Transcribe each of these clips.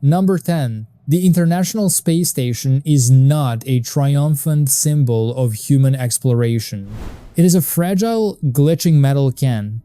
Number 10. The International Space Station is not a triumphant symbol of human exploration. It is a fragile, glitching metal can,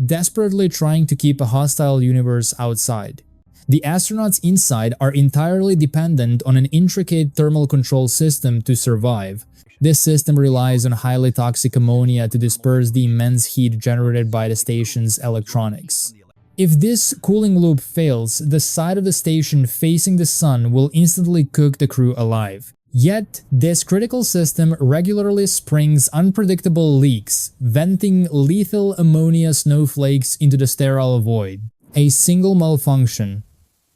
desperately trying to keep a hostile universe outside. The astronauts inside are entirely dependent on an intricate thermal control system to survive. This system relies on highly toxic ammonia to disperse the immense heat generated by the station's electronics. If this cooling loop fails, the side of the station facing the sun will instantly cook the crew alive. Yet, this critical system regularly springs unpredictable leaks, venting lethal ammonia snowflakes into the sterile void. A single malfunction,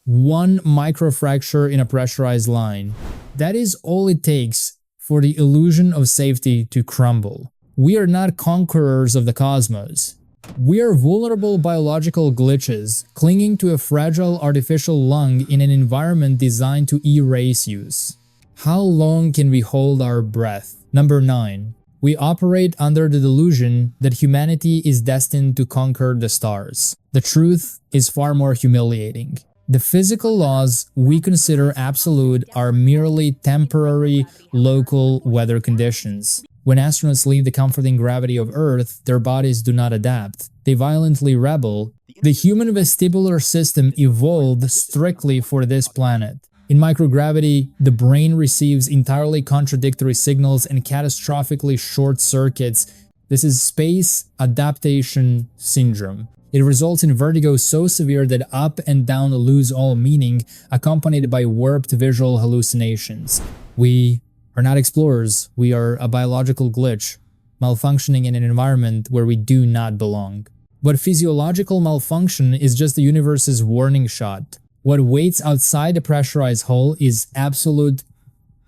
one microfracture in a pressurized line, that is all it takes for the illusion of safety to crumble. We are not conquerors of the cosmos. We are vulnerable biological glitches, clinging to a fragile artificial lung in an environment designed to erase use. How long can we hold our breath? Number 9. We operate under the delusion that humanity is destined to conquer the stars. The truth is far more humiliating. The physical laws we consider absolute are merely temporary, local weather conditions. When astronauts leave the comforting gravity of Earth, their bodies do not adapt. They violently rebel. The human vestibular system evolved strictly for this planet. In microgravity, the brain receives entirely contradictory signals and catastrophically short circuits. This is space adaptation syndrome. It results in vertigo so severe that up and down lose all meaning, accompanied by warped visual hallucinations. We are not explorers, we are a biological glitch, malfunctioning in an environment where we do not belong. But physiological malfunction is just the universe's warning shot. What waits outside the pressurized hull is absolute,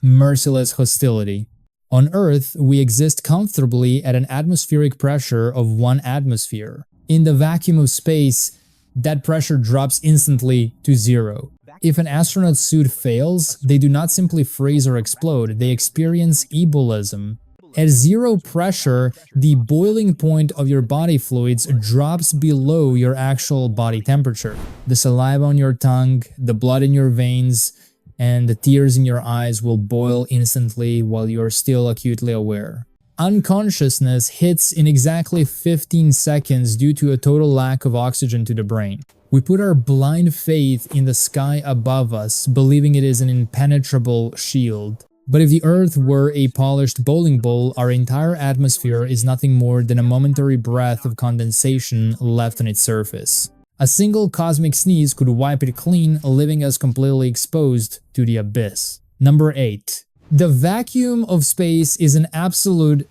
merciless hostility. On Earth, we exist comfortably at an atmospheric pressure of 1 atmosphere. In the vacuum of space, that pressure drops instantly to 0. If an astronaut's suit fails, they do not simply freeze or explode, they experience ebulism. At 0 pressure, the boiling point of your body fluids drops below your actual body temperature. The saliva on your tongue, the blood in your veins, and the tears in your eyes will boil instantly while you are still acutely aware. Unconsciousness hits in exactly 15 seconds due to a total lack of oxygen to the brain. We put our blind faith in the sky above us, believing it is an impenetrable shield. But if the Earth were a polished bowling ball, our entire atmosphere is nothing more than a momentary breath of condensation left on its surface. A single cosmic sneeze could wipe it clean, leaving us completely exposed to the abyss. Number 8. The vacuum of space is an absolute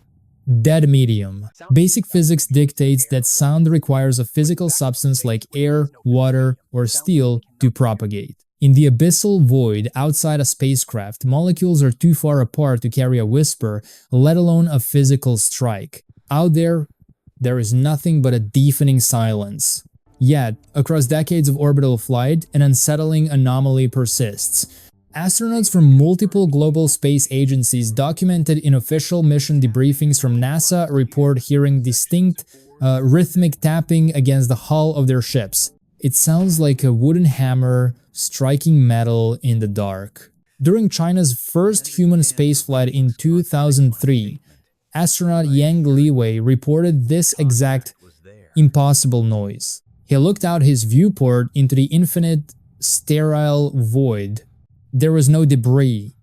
dead medium. Basic physics dictates that sound requires a physical substance like air, water, or steel to propagate. In the abyssal void outside a spacecraft, molecules are too far apart to carry a whisper, let alone a physical strike. Out there, there is nothing but a deafening silence. Yet, across decades of orbital flight, an unsettling anomaly persists. Astronauts from multiple global space agencies documented in official mission debriefings from NASA report hearing distinct, rhythmic tapping against the hull of their ships. It sounds like a wooden hammer striking metal in the dark. During China's first human spaceflight in 2003, astronaut Yang Liwei reported this exact impossible noise. He looked out his viewport into the infinite, sterile void. There was no debris.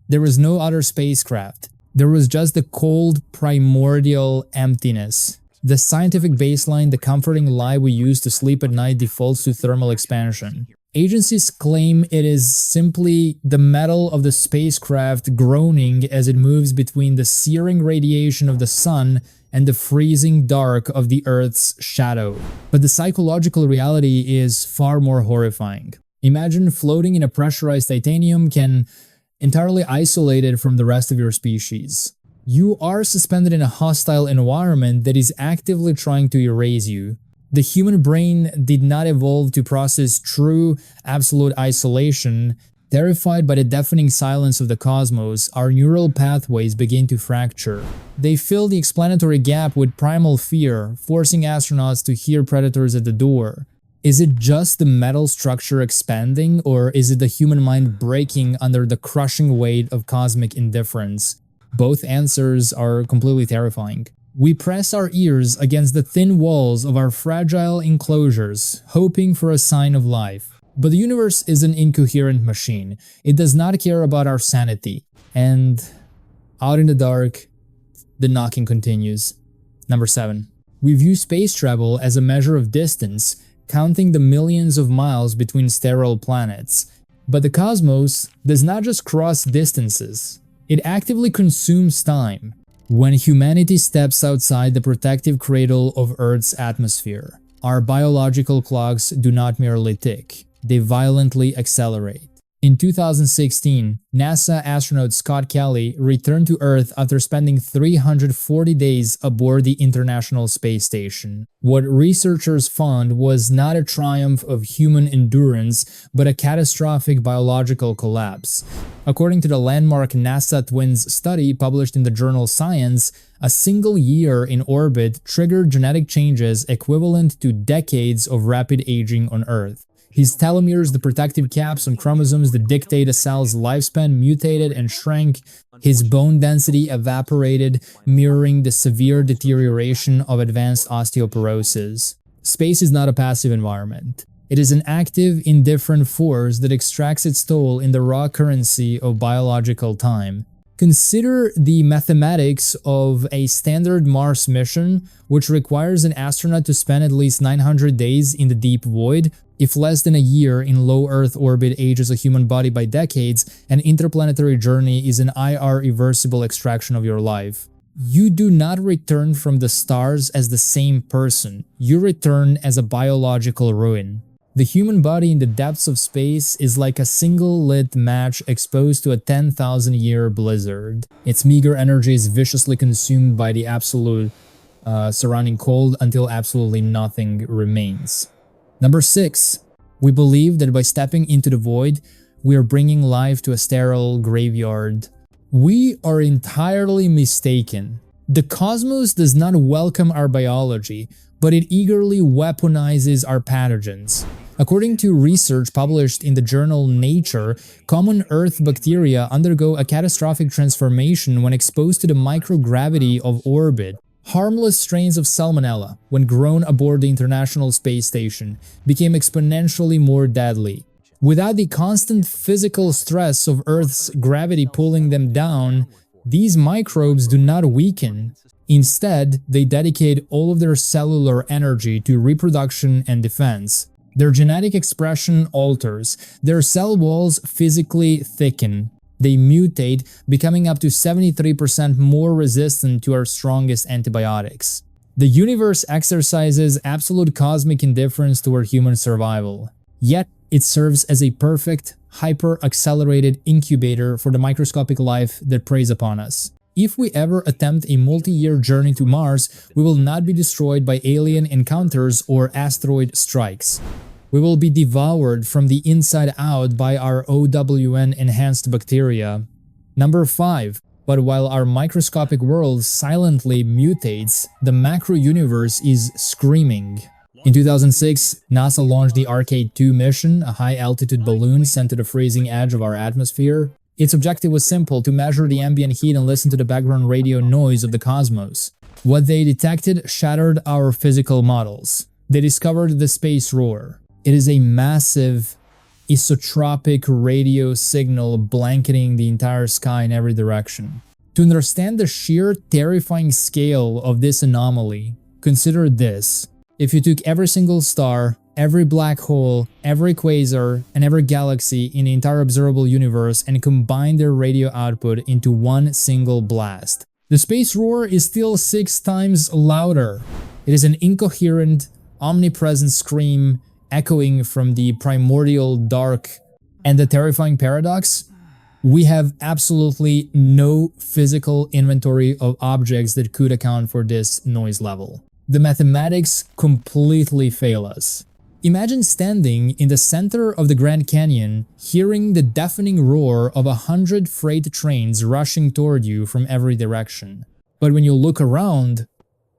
There was no other spacecraft. There was just the cold, primordial emptiness. The scientific baseline, the comforting lie we use to sleep at night, defaults to thermal expansion. Agencies claim it is simply the metal of the spacecraft groaning as it moves between the searing radiation of the sun and the freezing dark of the Earth's shadow. But the psychological reality is far more horrifying. Imagine floating in a pressurized titanium can entirely isolated from the rest of your species. You are suspended in a hostile environment that is actively trying to erase you. The human brain did not evolve to process true, absolute isolation. Terrified by the deafening silence of the cosmos, our neural pathways begin to fracture. They fill the explanatory gap with primal fear, forcing astronauts to hear predators at the door. Is it just the metal structure expanding, or is it the human mind breaking under the crushing weight of cosmic indifference? Both answers are completely terrifying. We press our ears against the thin walls of our fragile enclosures, hoping for a sign of life. But the universe is an incoherent machine. It does not care about our sanity. And out in the dark, the knocking continues. Number 7. We view space travel as a measure of distance, counting the millions of miles between sterile planets. But the cosmos does not just cross distances. It actively consumes time. When humanity steps outside the protective cradle of Earth's atmosphere, our biological clocks do not merely tick, they violently accelerate. In 2016, NASA astronaut Scott Kelly returned to Earth after spending 340 days aboard the International Space Station. What researchers found was not a triumph of human endurance, but a catastrophic biological collapse. According to the landmark NASA Twins study published in the journal Science, a single year in orbit triggered genetic changes equivalent to decades of rapid aging on Earth. His telomeres, the protective caps on chromosomes that dictate a cell's lifespan, mutated and shrank. His bone density evaporated, mirroring the severe deterioration of advanced osteoporosis. Space is not a passive environment. It is an active, indifferent force that extracts its toll in the raw currency of biological time. Consider the mathematics of a standard Mars mission, which requires an astronaut to spend at least 900 days in the deep void. If less than a year in low Earth orbit ages a human body by decades, an interplanetary journey is an irreversible extraction of your life. You do not return from the stars as the same person. You return as a biological ruin. The human body in the depths of space is like a single lit match exposed to a 10,000-year blizzard. Its meager energy is viciously consumed by the absolute surrounding cold until absolutely nothing remains. Number 6. We believe that by stepping into the void, we are bringing life to a sterile graveyard. We are entirely mistaken. The cosmos does not welcome our biology, but it eagerly weaponizes our pathogens. According to research published in the journal Nature, common Earth bacteria undergo a catastrophic transformation when exposed to the microgravity of orbit. Harmless strains of Salmonella, when grown aboard the International Space Station, became exponentially more deadly. Without the constant physical stress of Earth's gravity pulling them down, these microbes do not weaken. Instead, they dedicate all of their cellular energy to reproduction and defense. Their genetic expression alters, their cell walls physically thicken. They mutate, becoming up to 73% more resistant to our strongest antibiotics. The universe exercises absolute cosmic indifference toward human survival. Yet, it serves as a perfect, hyper-accelerated incubator for the microscopic life that preys upon us. If we ever attempt a multi-year journey to Mars, we will not be destroyed by alien encounters or asteroid strikes. We will be devoured from the inside out by our OWN-enhanced bacteria. Number 5. But while our microscopic world silently mutates, the macro-universe is screaming. In 2006, NASA launched the Arcade-2 mission, a high-altitude balloon sent to the freezing edge of our atmosphere. Its objective was simple: to measure the ambient heat and listen to the background radio noise of the cosmos. What they detected shattered our physical models. They discovered the space roar. It is a massive, isotropic radio signal blanketing the entire sky in every direction. To understand the sheer terrifying scale of this anomaly, consider this. If you took every single star, every black hole, every quasar, and every galaxy in the entire observable universe and combined their radio output into one single blast, the space roar is still 6 times louder. It is an incoherent, omnipresent scream echoing from the primordial dark. And the terrifying paradox? We have absolutely no physical inventory of objects that could account for this noise level. The mathematics completely fail us. Imagine standing in the center of the Grand Canyon, hearing the deafening roar of 100 freight trains rushing toward you from every direction. But when you look around,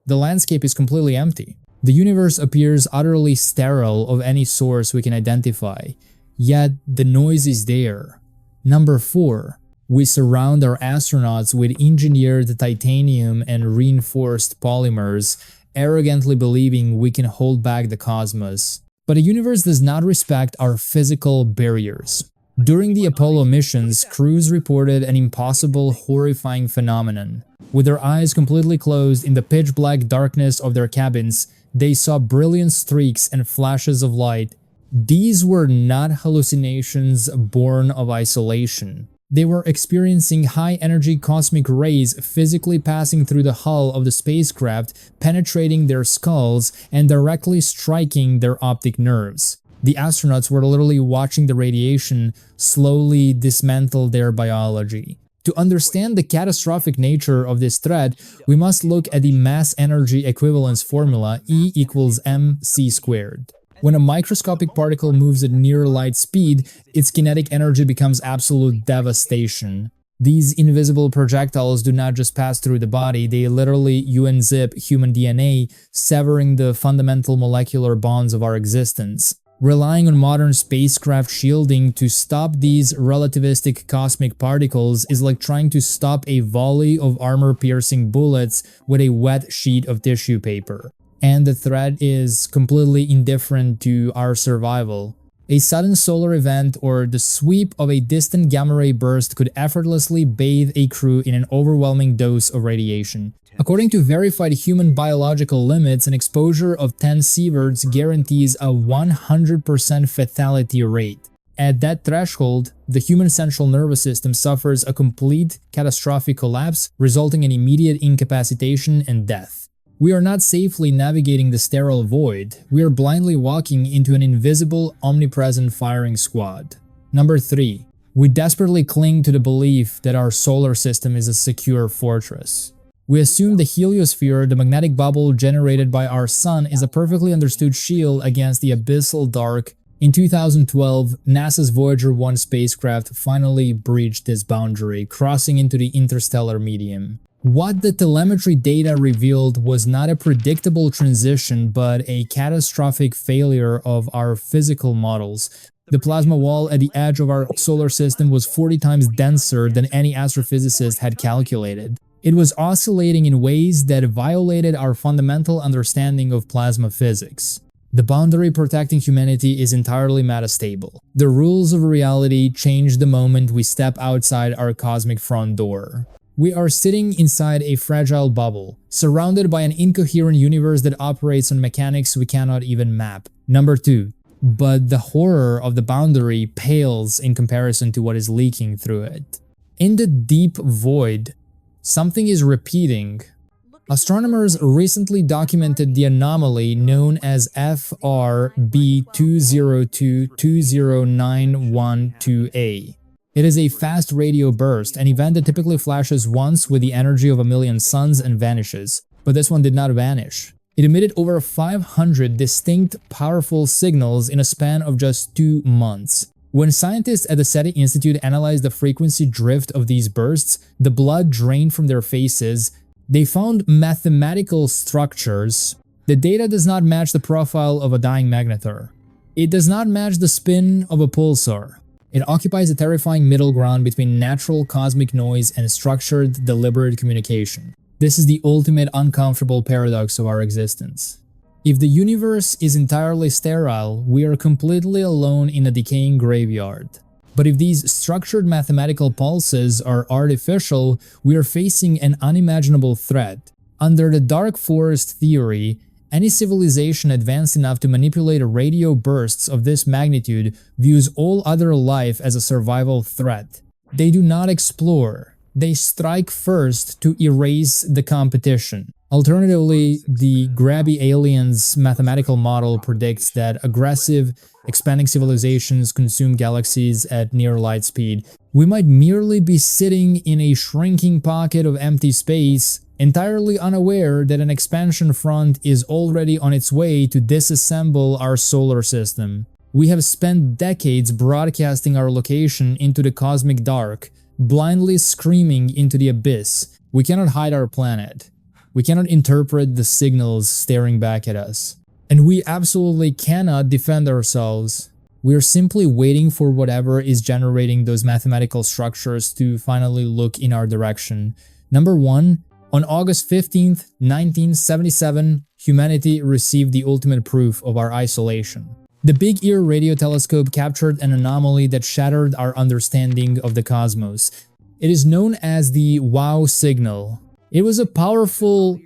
the landscape is completely empty. The universe appears utterly sterile of any source we can identify, yet the noise is there. Number 4. We surround our astronauts with engineered titanium and reinforced polymers, arrogantly believing we can hold back the cosmos. But the universe does not respect our physical barriers. During the Apollo missions, crews reported an impossible, horrifying phenomenon. With their eyes completely closed in the pitch-black darkness of their cabins, they saw brilliant streaks and flashes of light. These were not hallucinations born of isolation. They were experiencing high-energy cosmic rays physically passing through the hull of the spacecraft, penetrating their skulls and directly striking their optic nerves. The astronauts were literally watching the radiation slowly dismantle their biology. To understand the catastrophic nature of this threat, we must look at the mass-energy equivalence formula E equals mc squared. When a microscopic particle moves at near light speed, its kinetic energy becomes absolute devastation. These invisible projectiles do not just pass through the body, they literally unzip human DNA, severing the fundamental molecular bonds of our existence. Relying on modern spacecraft shielding to stop these relativistic cosmic particles is like trying to stop a volley of armor-piercing bullets with a wet sheet of tissue paper. And the threat is completely indifferent to our survival. A sudden solar event or the sweep of a distant gamma-ray burst could effortlessly bathe a crew in an overwhelming dose of radiation. According to verified human biological limits, an exposure of 10 sieverts guarantees a 100% fatality rate. At that threshold, the human central nervous system suffers a complete catastrophic collapse, resulting in immediate incapacitation and death. We are not safely navigating the sterile void, we are blindly walking into an invisible, omnipresent firing squad. Number 3. We desperately cling to the belief that our solar system is a secure fortress. We assume the heliosphere, the magnetic bubble generated by our sun, is a perfectly understood shield against the abyssal dark. In 2012, NASA's Voyager 1 spacecraft finally breached this boundary, crossing into the interstellar medium. What the telemetry data revealed was not a predictable transition, but a catastrophic failure of our physical models. The plasma wall at the edge of our solar system was 40 times denser than any astrophysicist had calculated. It was oscillating in ways that violated our fundamental understanding of plasma physics. The boundary protecting humanity is entirely metastable. The rules of reality change the moment we step outside our cosmic front door. We are sitting inside a fragile bubble, surrounded by an incoherent universe that operates on mechanics we cannot even map. Number 2. But the horror of the boundary pales in comparison to what is leaking through it. In the deep void, something is repeating. Astronomers recently documented the anomaly known as FRB202209128A. It is a fast radio burst, an event that typically flashes once with the energy of a million suns and vanishes. But this one did not vanish. It emitted over 500 distinct, powerful signals in a span of just 2 months. When scientists at the SETI Institute analyzed the frequency drift of these bursts, the blood drained from their faces, they found mathematical structures. The data does not match the profile of a dying magnetar. It does not match the spin of a pulsar. It occupies a terrifying middle ground between natural cosmic noise and structured, deliberate communication. This is the ultimate uncomfortable paradox of our existence. If the universe is entirely sterile, we are completely alone in a decaying graveyard. But if these structured mathematical pulses are artificial, we are facing an unimaginable threat. Under the dark forest theory, any civilization advanced enough to manipulate radio bursts of this magnitude views all other life as a survival threat. They do not explore. They strike first to erase the competition. Alternatively, the grabby aliens mathematical model predicts that aggressive, expanding civilizations consume galaxies at near light speed. We might merely be sitting in a shrinking pocket of empty space, entirely unaware that an expansion front is already on its way to disassemble our solar system. We have spent decades broadcasting our location into the cosmic dark, blindly screaming into the abyss. We cannot hide our planet. We cannot interpret the signals staring back at us. And we absolutely cannot defend ourselves. We are simply waiting for whatever is generating those mathematical structures to finally look in our direction. Number 1, on August 15th, 1977, humanity received the ultimate proof of our isolation. The Big Ear radio telescope captured an anomaly that shattered our understanding of the cosmos. It is known as the WOW signal. It was a powerful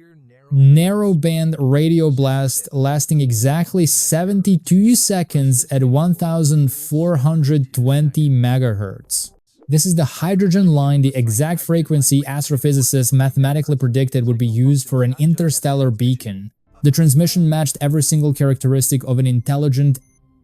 narrowband radio blast lasting exactly 72 seconds at 1420 MHz. This is the hydrogen line, the exact frequency astrophysicists mathematically predicted would be used for an interstellar beacon. The transmission matched every single characteristic of an intelligent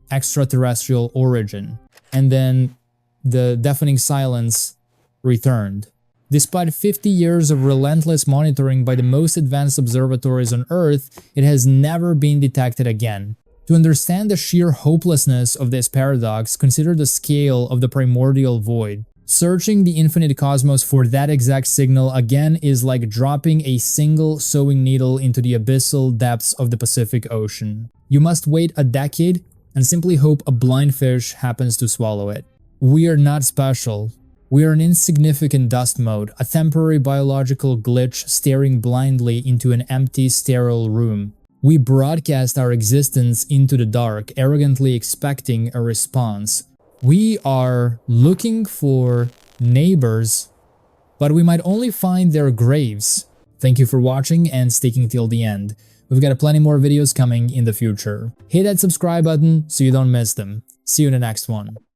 extraterrestrial origin. And then the deafening silence returned. Despite 50 years of relentless monitoring by the most advanced observatories on Earth, it has never been detected again. To understand the sheer hopelessness of this paradox, consider the scale of the primordial void. Searching the infinite cosmos for that exact signal again is like dropping a single sewing needle into the abyssal depths of the Pacific Ocean. You must wait a decade and simply hope a blind fish happens to swallow it. We are not special. We are an insignificant dust mote, a temporary biological glitch staring blindly into an empty, sterile room. We broadcast our existence into the dark, arrogantly expecting a response. We are looking for neighbors, but we might only find their graves. Thank you for watching and sticking till the end. We've got plenty more videos coming in the future. Hit that subscribe button so you don't miss them. See you in the next one.